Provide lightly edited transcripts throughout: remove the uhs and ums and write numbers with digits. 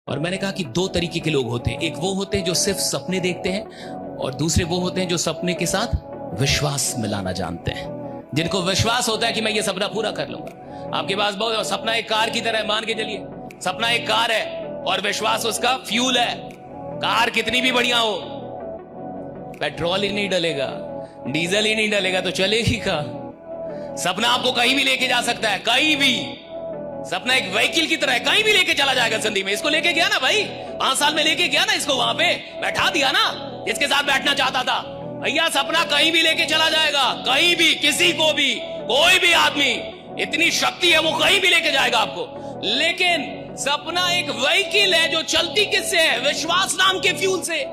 और मैंने कहा कि दो तरीके के लोग होते हैं, एक वो होते हैं जो सिर्फ सपने देखते हैं और दूसरे वो होते हैं जो सपने के साथ विश्वास मिलाना जानते हैं, जिनको विश्वास होता है कि मैं ये सपना पूरा कर लूंगा। आपके पास बहुत सपना एक कार की तरह है, मान के चलिए सपना एक कार है और विश्वास उसका फ्यूल है। कार कितनी भी बढ़िया हो, पेट्रोल ही नहीं डलेगा, डीजल ही नहीं डलेगा तो चलेगी का। सपना आपको कहीं भी लेके जा सकता है, कहीं भी। सपना एक व्हीकल की तरह है, कहीं भी लेके चला जाएगा जिंदगी में। इसको लेके गया ना भाई, 5 साल में लेके गया ना इसको, वहां पे बैठा दिया ना जिसके साथ बैठना चाहता था। भैया सपना कहीं भी लेके चला जाएगा, कहीं भी, किसी को भी, कोई भी आदमी, इतनी शक्ति है वो कहीं भी लेके जाएगा आपको। लेकिन सपना एक व्हीकल है जो चलती किससे है? विश्वास नाम के फ्यूल से।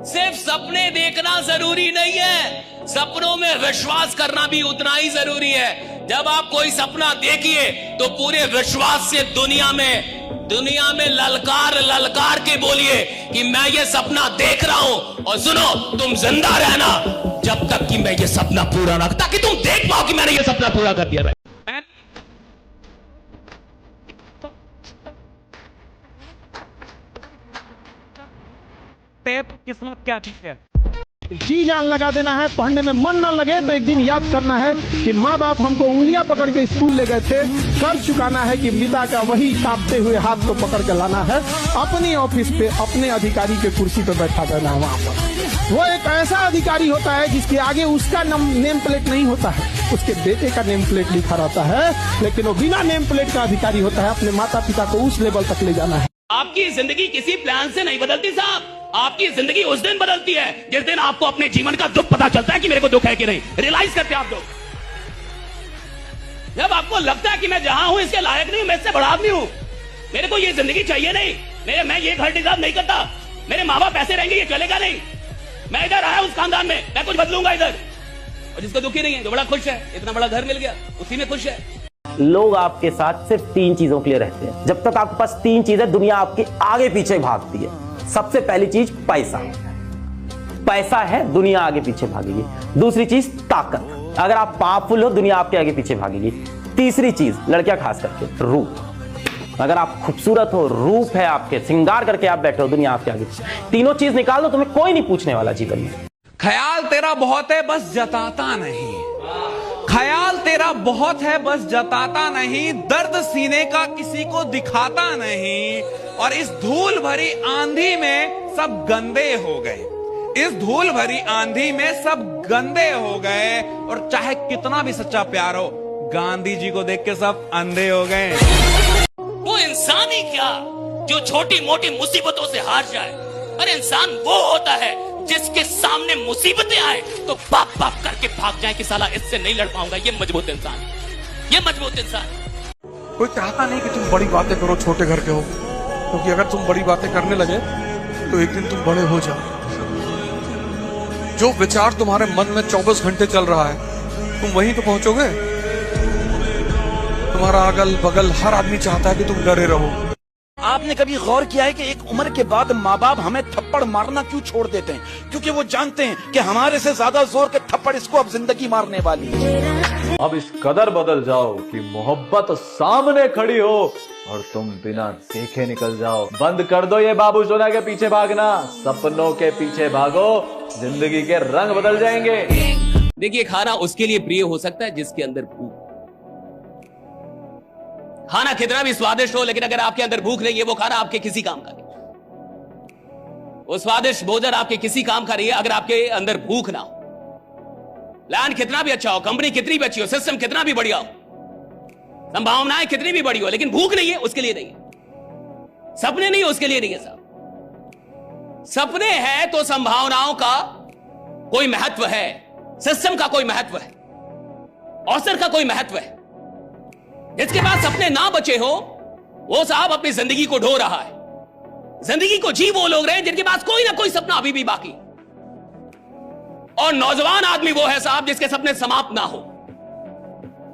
सिर्फ सपने देखना जरूरी नहीं है, सपनों में विश्वास करना भी उतना ही जरूरी है। जब आप कोई सपना देखिए तो पूरे विश्वास से दुनिया में ललकार के बोलिए कि मैं ये सपना देख रहा हूं। और सुनो, तुम जिंदा रहना जब तक कि मैं ये सपना पूरा ना, ताकि तुम देख पाओ कि मैंने ये सपना पूरा कर दिया। किस्मत क्या ठीक है, जी जान लगा देना है। पढ़ने में मन न लगे तो एक दिन याद करना है कि माँ बाप हमको उंगलियां पकड़ के स्कूल ले गए थे। कर्ज चुकाना है कि पिता का वही कांपते हुए हाथ को पकड़ के लाना है। अपनी ऑफिस पे अपने अधिकारी के कुर्सी पे बैठा देना है। वहाँ पर वो एक ऐसा अधिकारी होता है जिसके आगे उसका नेम प्लेट नहीं होता है, उसके बेटे का नेम प्लेट लिखा रहता है, लेकिन वो बिना नेम प्लेट का अधिकारी होता है। अपने माता पिता को उस लेवल तक ले जाना है। आपकी जिंदगी किसी प्लान से नहीं बदलती साहब, आपकी जिंदगी उस दिन बदलती है जिस दिन आपको अपने जीवन का दुख पता चलता है कि मेरे को दुख है कि नहीं। रियलाइज करते हैं आप लोग, जब आपको लगता है कि मैं जहां हूं इसके लायक नहीं हूं, मैं इससे बड़ा आदमी हूं, मेरे को ये जिंदगी चाहिए नहीं, मैं ये घर डिजर्व नहीं करता, मेरे माँ बाप ऐसे रहेंगे, ये चलेगा नहीं, मैं इधर आया उस खानदान में, मैं कुछ बदलूंगा इधर। और जिसको दुखी नहीं है, जो बड़ा खुश है, इतना बड़ा घर मिल गया, उसी में खुश है। लोग आपके साथ सिर्फ 3 चीजों के लिए रहते हैं। जब तक आपके पास 3 चीजें, दुनिया आपके आगे पीछे भागती है। सबसे पहली चीज पैसा है, दुनिया आगे पीछे भागेगी। दूसरी चीज ताकत, अगर आप पावरफुल हो दुनिया आपके आगे पीछे भागेगी। तीसरी चीज, लड़कियां खास करके, रूप, अगर आप खूबसूरत हो, रूप है आपके, श्रृंगार करके आप बैठे हो, दुनिया आपके आगे। तीनों चीज निकाल दो, तुम्हें कोई नहीं पूछने वाला जीवन में। ख्याल तेरा बहुत है बस जताता नहीं, ख्याल तेरा बहुत है बस जताता नहीं, दर्द सीने का किसी को दिखाता नहीं। और इस धूल भरी आंधी में सब गंदे हो गए, इस धूल भरी आंधी में सब गंदे हो गए। और चाहे कितना भी सच्चा प्यार हो, गांधी जी को देख के सब अंधे हो गए। वो इंसान ही क्या जो छोटी मोटी मुसीबतों से हार जाए। अरे इंसान वो होता है जिसके सामने मुसीबतें आए तो बाप बाप करके भाग जाए कि साला इससे नहीं लड़ पाऊंगा। ये मजबूत इंसान, ये मजबूत इंसान। कोई चाहता नहीं कि तुम बड़ी बातें करो, छोटे घर के हो, क्योंकि अगर तुम बड़ी बातें करने लगे तो एक दिन तुम बड़े हो जाओ। जो विचार तुम्हारे मन में 24 घंटे चल रहा है, तुम वहीं तो पहुंचोगे। तुम्हारा अगल बगल हर आदमी चाहता है कि तुम डरे रहो। आपने कभी गौर किया है कि एक उम्र के बाद माँ बाप हमें थप्पड़ मारना क्यों छोड़ देते हैं? क्योंकि वो जानते हैं कि हमारे से ज्यादा जोर के थप्पड़ इसको अब जिंदगी मारने वाली है। अब इस कदर बदल जाओ कि मोहब्बत सामने खड़ी हो और तुम बिना देखे निकल जाओ। बंद कर दो ये बाबू सोना के पीछे भागना, सपनों के पीछे भागो, जिंदगी के रंग बदल जाएंगे। देखिए, खाना उसके लिए प्रिय हो सकता है जिसके अंदर भूख। खाना कितना भी स्वादिष्ट हो, लेकिन अगर आपके अंदर भूख नहीं है, वो खाना आपके किसी काम का नहीं। वो स्वादिष्ट भोजन आपके किसी काम का नहीं है अगर आपके अंदर भूख ना हो। प्लान कितना भी अच्छा हो, कंपनी कितनी भी अच्छी हो, सिस्टम कितना भी बढ़िया हो, संभावनाएं कितनी भी बड़ी हो, लेकिन भूख नहीं है, उसके लिए नहीं है। सपने नहीं है, उसके लिए नहीं है साहब। सपने हैं तो संभावनाओं का कोई महत्व है, सिस्टम का कोई महत्व है, अवसर का कोई महत्व है। जिसके पास सपने ना बचे हो, वो साहब अपनी जिंदगी को ढो रहा है। जिंदगी को जी वो लोग रहे जिनके पास कोई ना कोई सपना अभी भी बाकी। और नौजवान आदमी वो है साहब जिसके सपने समाप्त ना हो।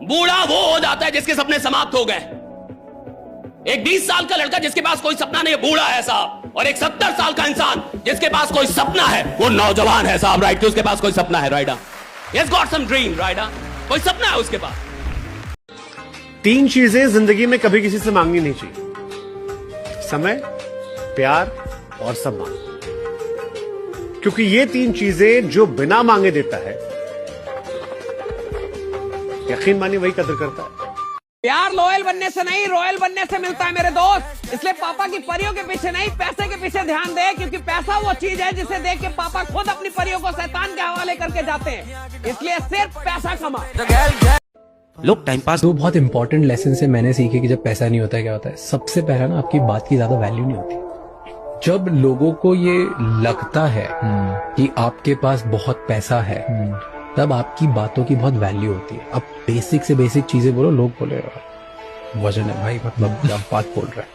बूढ़ा वो हो जाता है जिसके सपने समाप्त हो गए। एक 20 साल का लड़का जिसके पास कोई सपना नहीं, बूढ़ा है साहब। और एक 70 साल का इंसान जिसके पास कोई सपना है, वो नौजवान है साहब। राइट, उसके पास कोई सपना है। Right, he's got some dream, right, कोई सपना है उसके पास। 3 चीजें जिंदगी में कभी किसी से मांगनी नहीं चाहिए: समय, प्यार और सम्मान, क्योंकि ये 3 चीजें जो बिना मांगे देता है, यकीन मानिए वही कदर करता है। प्यार लॉयल बनने से नहीं, रॉयल बनने से मिलता है मेरे दोस्त। इसलिए पापा की परियों के पीछे नहीं, पैसे के पीछे ध्यान दे, क्योंकि पैसा वो चीज है जिसे देख के पापा खुद अपनी परियों को शैतान के हवाले करके जाते हैं। इसलिए सिर्फ पैसा कमा। लोग टाइम पास। 2 बहुत इंपॉर्टेंट लेसन से मैंने सीखे कि जब पैसा नहीं होता है क्या होता है। सबसे पहला ना, आपकी बात की ज्यादा वैल्यू नहीं होती। जब लोगों को ये लगता है कि आपके पास बहुत पैसा है, तब आपकी बातों की बहुत वैल्यू होती है। अब बेसिक से बेसिक चीजें बोलो, लोग बोले वजन है भाई, मतलब क्या बात बोल रहा है।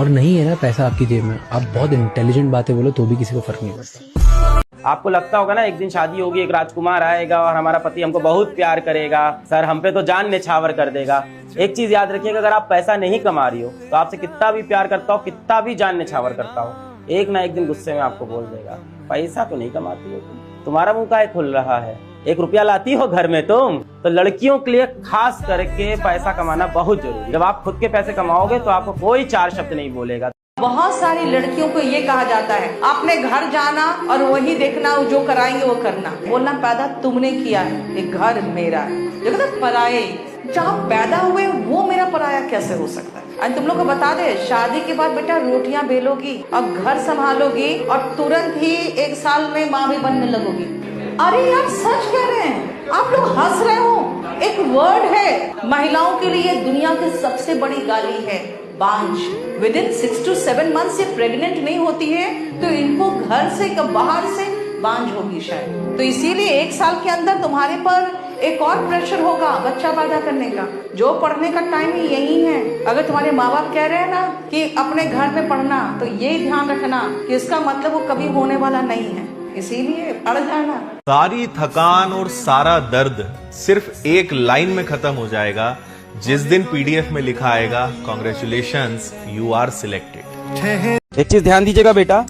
और नहीं है ना पैसा आपकी जेब में, आप बहुत इंटेलिजेंट बातें बोलो तो भी किसी को फर्क नहीं पड़ता। आपको लगता होगा ना एक दिन शादी होगी, एक राजकुमार आएगा और हमारा पति हमको बहुत प्यार करेगा, सर हम पे तो जान न्यौछावर कर देगा। एक चीज याद रखिएगा, अगर आप पैसा नहीं कमा रही हो तो आपसे कितना भी प्यार करता हो, कितना भी जान न्यौछावर करता हो, एक ना एक दिन गुस्से में आपको बोल देगा, पैसा तो नहीं कमाती हो तुम्हारा मुंह काहे खुल रहा है, 1 रुपया लाती हो घर में तुम। तो लड़कियों के लिए खास करके पैसा कमाना बहुत जरूरी है। जब आप खुद के पैसे कमाओगे तो आपको कोई 4 शब्द नहीं बोलेगा। बहुत सारी लड़कियों को ये कहा जाता है, आपने घर जाना और वही देखना, जो कराएंगे वो करना। बोलना पैदा तुमने किया है, ये घर मेरा है। देखो ना, पराये जहाँ पैदा हुए वो मेरा पराया कैसे हो सकता है। और तुम लोग को बता दे, शादी के बाद बेटा रोटियां बेलोगी और घर संभालोगी और तुरंत ही 1 साल में माँ भी बनने लगोगी। अरे यार सच कह रहे हैं, आप लोग हंस रहे हो। एक वर्ड है महिलाओं के लिए, दुनिया की सबसे बड़ी गाली है, बांझ। विदिन 6 to 7 मंथ से प्रेग्नेंट नहीं होती है तो इनको घर से बाहर से बांझ होगी शायद। तो इसीलिए 1 साल के अंदर तुम्हारे पर एक और प्रेशर होगा बच्चा पैदा करने का। जो पढ़ने का टाइम ही यही है। अगर तुम्हारे माँ बाप कह रहे हैं ना कि अपने घर में पढ़ना, तो ये ध्यान रखना कि इसका मतलब वो कभी होने वाला नहीं है, इसीलिए पढ़ जाना। सारी थकान और सारा दर्द सिर्फ एक लाइन में खत्म हो जाएगा जिस दिन पीडीएफ में लिखा आएगा, कांग्रेचुलेशंस यू आर सिलेक्टेड। एक चीज ध्यान दीजिएगा बेटा,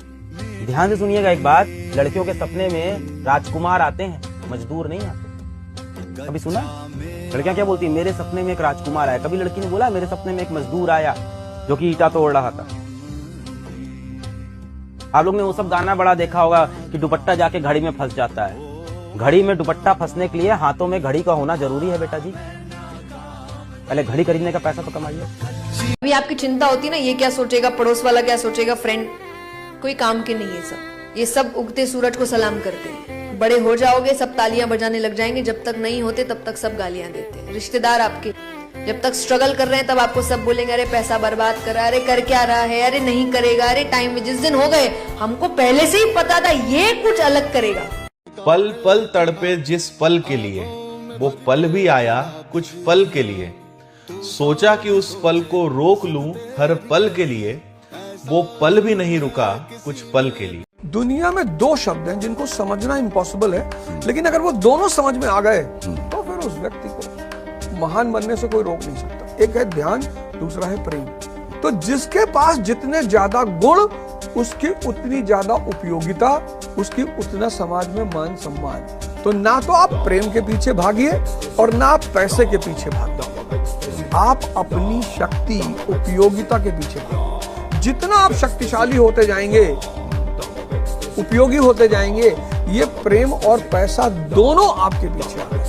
ध्यान से सुनिएगा एक बात, लड़कियों के सपने में राजकुमार आते हैं, मजदूर नहीं आते। कभी सुना लड़कियां क्या बोलती है, मेरे सपने में एक राजकुमार आया। कभी लड़की ने बोला मेरे सपने में एक मजदूर आया जो कि ईटा तोड़ रहा था। आप लोग ने वो सब गाना बड़ा देखा होगा कि दुपट्टा जाके घड़ी में फंस जाता है। घड़ी में दुपट्टा फंसने के लिए हाथों में घड़ी का होना जरूरी है बेटा जी। पहले घड़ी खरीदने का पैसा तो कमाइए। अभी आपकी चिंता होती है ना, ये क्या सोचेगा, पड़ोस वाला क्या सोचेगा, फ्रेंड, कोई काम के नहीं है सब। ये सब उगते सूरज को सलाम करते हैं। बड़े हो जाओगे सब तालियां बजाने लग जाएंगे, जब तक नहीं होते तब तक सब गालियां देते हैं। रिश्तेदार आपके जब तक स्ट्रगल कर रहे हैं तब आपको सब बोलेंगे, अरे पैसा बर्बाद कर रहा है, अरे कर क्या रहा है, अरे नहीं करेगा, अरे टाइम में। जिस दिन हो गए हमको पहले से ही पता था ये कुछ अलग करेगा। पल पल तड़पे जिस पल के लिए, वो पल भी आया कुछ पल के लिए। सोचा कि उस पल को रोक लूं हर पल के लिए, वो पल भी नहीं रुका कुछ पल के लिए। दुनिया में 2 शब्द हैं जिनको समझना इम्पॉसिबल है, लेकिन अगर वो दोनों समझ में आ गए तो फिर उस व्यक्ति को महान बनने से कोई रोक नहीं सकता। एक है ध्यान, दूसरा है प्रेम। तो जिसके पास जितने ज्यादा गुण, उसकी उतनी ज्यादा उपयोगिता, उसकी उतना समाज में मान सम्मान। तो ना तो आप प्रेम के पीछे भागिए और ना आप पैसे के पीछे भागिए, आप अपनी शक्ति, उपयोगिता के पीछे भागिए। जितना आप शक्तिशाली होते जाएंगे, उपयोगी होते जाएंगे, ये प्रेम और पैसा दोनों आपके पीछे आएंगे।